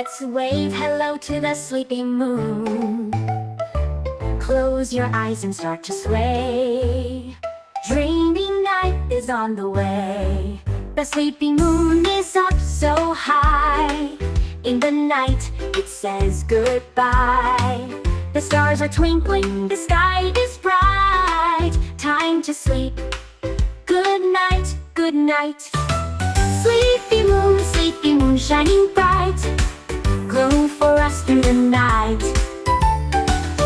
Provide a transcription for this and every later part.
Let's wave hello to the sleeping moon. Close your eyes and start to sway. Dreamy night is on the way. The sleeping moon is up so high. In the night it says goodbye. The stars are twinkling, the sky is bright. Time to sleep. Good night, good night. Sleepy moon shining bright. Glow for us through the night.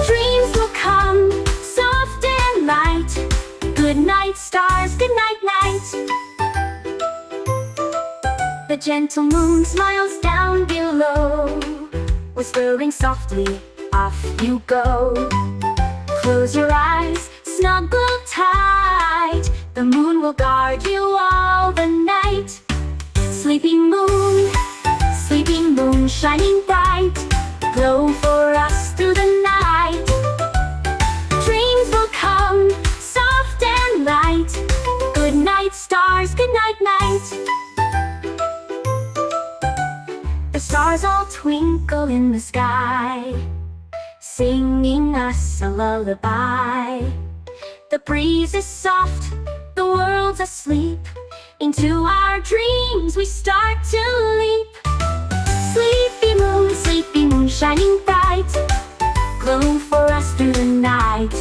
Dreams will come, soft and light. Good night, stars, good night, night. The gentle moon smiles down below, whispering softly, off you go. Close your eyes, snuggle tight. The moon will guard you all the night. Sleeping moon shining bright. Glow for us through the night. Dreams will come, soft and light. Good night, stars, good night, night. The stars all twinkle in the sky, singing us a lullaby. The breeze is soft, the world's asleep. Into our dreams we start to leap. Sleepy moon shining bright. Glow for us through the night.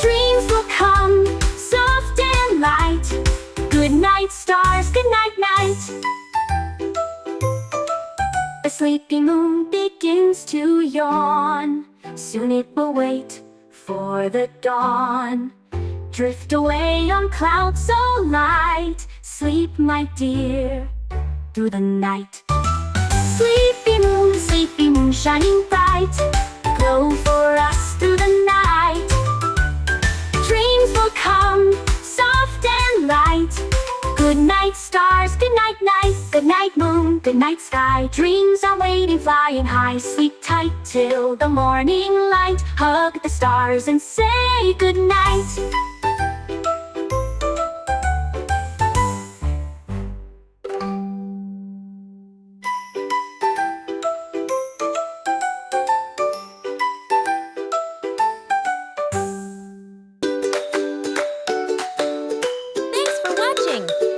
Dreams will come, soft and light. Good night, stars, good night, night. The sleepy moon begins to yawn. Soon it will wait for the dawn. Drift away on clouds so light. Sleep, my dear, through the night. Sleepy moon shining bright. Glow for us through the night. Dreams will come, soft and light. Good night, stars, good night, night. Good night, moon, good night, sky. Dreams are waiting, flying high. Sleep tight till the morning light. Hug the stars and say good night. Thanks for watching!